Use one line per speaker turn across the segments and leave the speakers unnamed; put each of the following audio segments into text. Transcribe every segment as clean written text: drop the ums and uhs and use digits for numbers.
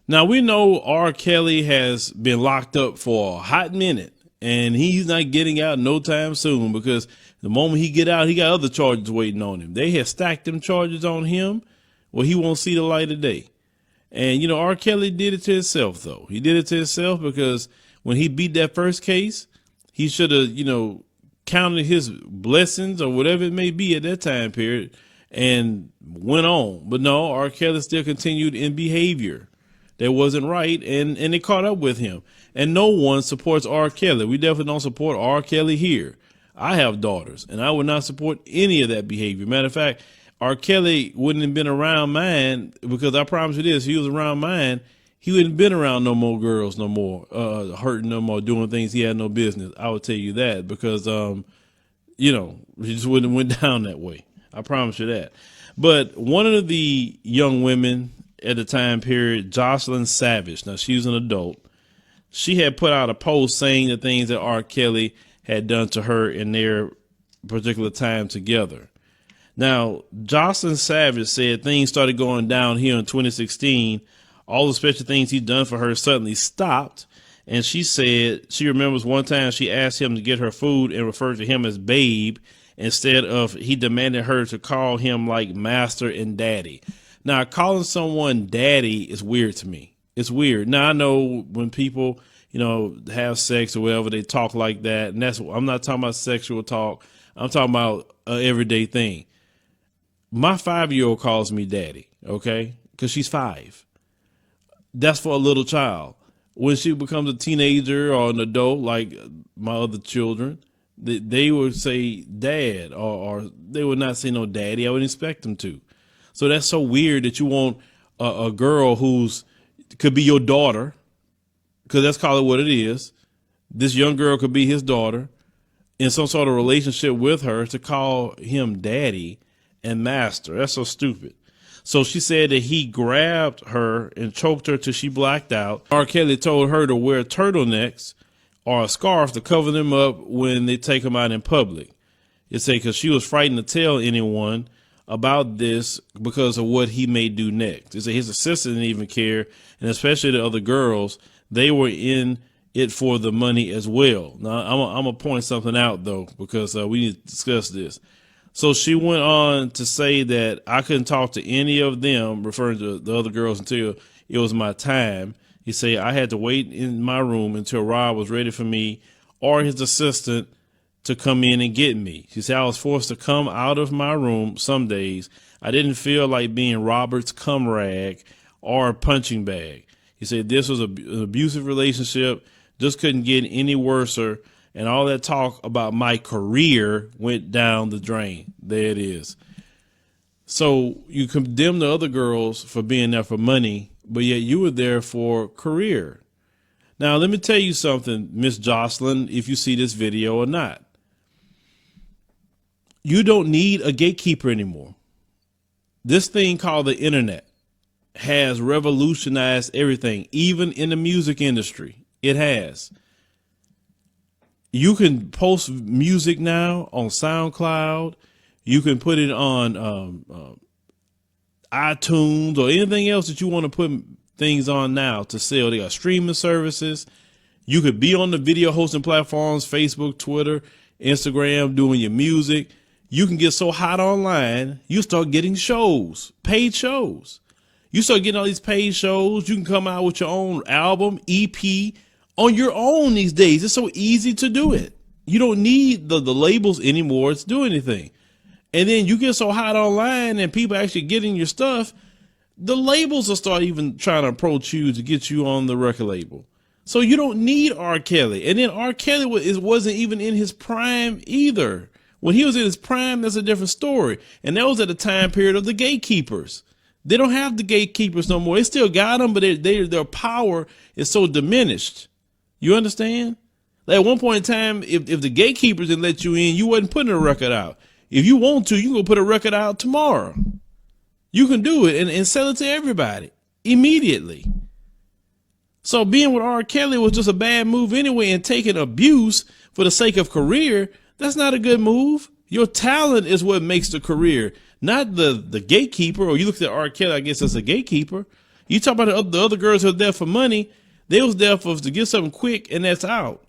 Now we know R. Kelly has been locked up for a hot minute, and he's not getting out no time soon because the moment he get out, he got other charges waiting on him. They have stacked them charges on him. Well, he won't see the light of day. And, you know, R. Kelly did it to himself, though. He did it to himself because when he beat that first case, he should have, you know, counted his blessings or whatever it may be at that time period and went on. But no, R. Kelly still continued in behavior that wasn't right, and they caught up with him. And no one supports R. Kelly. We definitely don't support R. Kelly here. I have daughters, and I would not support any of that behavior. Matter of fact, R. Kelly wouldn't have been around mine, because I promise you this, if he was around mine, he wouldn't have been around no more girls, no more, hurting no more, doing things he had no business. I would tell you that because, you know, he just wouldn't have went down that way. I promise you that. But one of the young women at the time period, Jocelyn Savage, now she's an adult, she had put out a post saying the things that R. Kelly had done to her in their particular time together. Now, Jocelyn Savage said things started going downhill in 2016. All the special things he'd done for her suddenly stopped. And she said she remembers one time she asked him to get her food and referred to him as babe instead of he demanded her to call him like master and daddy. Now, calling someone daddy is weird to me. It's weird. Now, I know when people, you know, have sex or whatever, they talk like that. And I'm not talking about sexual talk. I'm talking about an everyday thing. My 5-year-old calls me daddy, okay, because she's 5. That's for a little child. When she becomes a teenager or an adult, like my other children, they would say dad, or they would not say no daddy. I would expect them to. So that's so weird that you want a girl could be your daughter, because that's call it what it is. This young girl could be his daughter in some sort of relationship with her, to call him daddy and master. That's so stupid. So she said that he grabbed her and choked her till she blacked out. R. Kelly told her to wear turtlenecks or a scarf to cover them up when they take them out in public. It said because she was frightened to tell anyone about this because of what he may do next. It said his assistant didn't even care, and especially the other girls, they were in it for the money as well. Now, I'm going to point something out, though, because we need to discuss this. So she went on to say that I couldn't talk to any of them, referring to the other girls, until it was my time. He said I had to wait in my room until Rob was ready for me or his assistant to come in and get me. She said I was forced to come out of my room some days. I didn't feel like being Robert's cum rag or a punching bag. He said this was an abusive relationship, just couldn't get any worser. And all that talk about my career went down the drain. There it is. So you condemn the other girls for being there for money, but yet you were there for career. Now, let me tell you something, Miss Jocelyn, if you see this video or not. You don't need a gatekeeper anymore. This thing called the internet has revolutionized everything, even in the music industry. It has. You can post music now on SoundCloud. You can put it on iTunes or anything else that you want to put things on now to sell. They got streaming services. You could be on the video hosting platforms, Facebook, Twitter, Instagram, doing your music. You can get so hot online, you start getting shows, paid shows. You start getting all these paid shows. You can come out with your own album, EP, on your own these days. It's so easy to do it. You don't need the labels anymore to do anything. And then you get so hot online and people actually getting your stuff, the labels will start even trying to approach you to get you on the record label. So you don't need R. Kelly. And then R. Kelly wasn't even in his prime either. When he was in his prime, that's a different story. And that was at the time period of the gatekeepers. They don't have the gatekeepers no more. They still got them, but their power is so diminished. You understand? Like at one point in time, if the gatekeepers didn't let you in, you wasn't putting a record out. If you want to, you can go put a record out tomorrow. You can do it and sell it to everybody immediately. So being with R. Kelly was just a bad move anyway, and taking abuse for the sake of career, that's not a good move. Your talent is what makes the career, not the gatekeeper. Or you look at R. Kelly, I guess, as a gatekeeper. You talk about the other girls who are there for money. They was there for to get something quick, and that's out.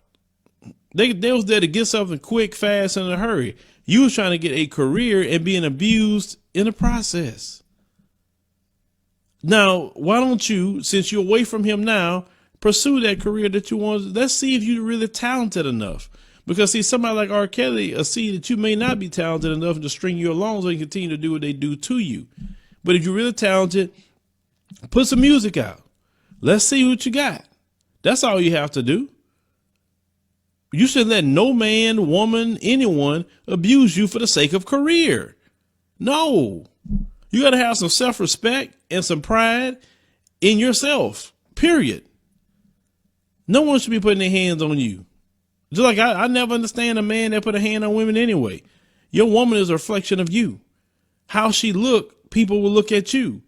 They was there to get something quick, fast, and in a hurry. You was trying to get a career and being abused in the process. Now, why don't you, since you're away from him now, pursue that career that you want? Let's see if you're really talented enough. Because see, somebody like R. Kelly will see that you may not be talented enough to string you along so they continue to do what they do to you. But if you're really talented, put some music out. Let's see what you got. That's all you have to do. You should let no man, woman, anyone abuse you for the sake of career. No. You got to have some self-respect and some pride in yourself, period. No one should be putting their hands on you. Just like I never understand a man that put a hand on women anyway. Your woman is a reflection of you. How she look, people will look at you.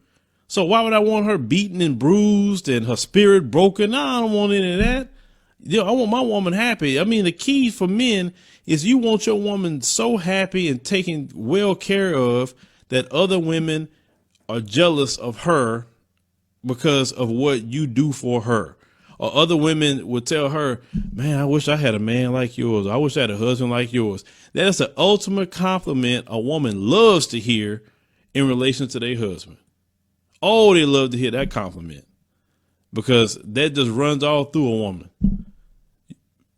So why would I want her beaten and bruised and her spirit broken? No, I don't want any of that. I want my woman happy. I mean, the key for men is you want your woman so happy and taken well care of that other women are jealous of her because of what you do for her. Or other women would tell her, man, I wish I had a man like yours. I wish I had a husband like yours. That is the ultimate compliment a woman loves to hear in relation to their husband. Oh, they love to hear that compliment because that just runs all through a woman.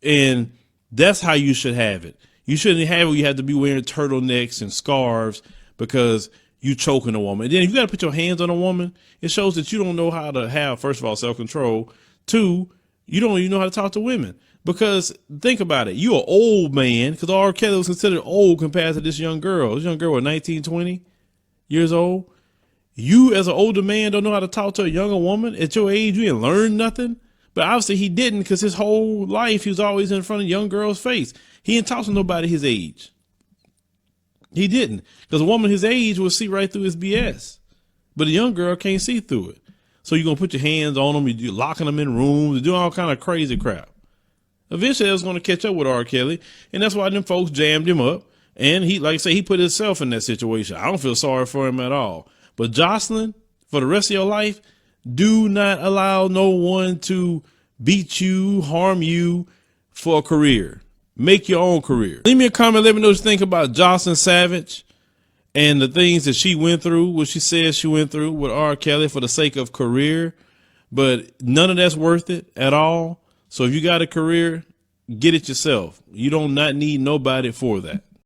And that's how you should have it. You shouldn't have it. You have to be wearing turtlenecks and scarves because you choking a woman. And then if you got to put your hands on a woman, it shows that you don't know how to have, first of all, self-control. Two, you don't even know how to talk to women. Because think about it. You're an old man, because R. Kelly was considered old compared to this young girl. This young girl was 19, 20 years old. You as an older man don't know how to talk to a younger woman. At your age, you didn't learn nothing. But obviously he didn't, because his whole life he was always in front of young girls' face. He didn't talk to nobody his age. He didn't, because a woman his age will see right through his BS. But a young girl can't see through it. So you're going to put your hands on them, you're locking them in rooms, you're doing all kind of crazy crap. Eventually that was going to catch up with R. Kelly, and that's why them folks jammed him up. And he, like I say, he put himself in that situation. I don't feel sorry for him at all. But Jocelyn, for the rest of your life, do not allow no one to beat you, harm you for a career. Make your own career. Leave me a comment. Let me know what you think about Jocelyn Savage and the things that she went through, what she says she went through with R. Kelly for the sake of career. But none of that's worth it at all. So if you got a career, get it yourself. You don't not need nobody for that.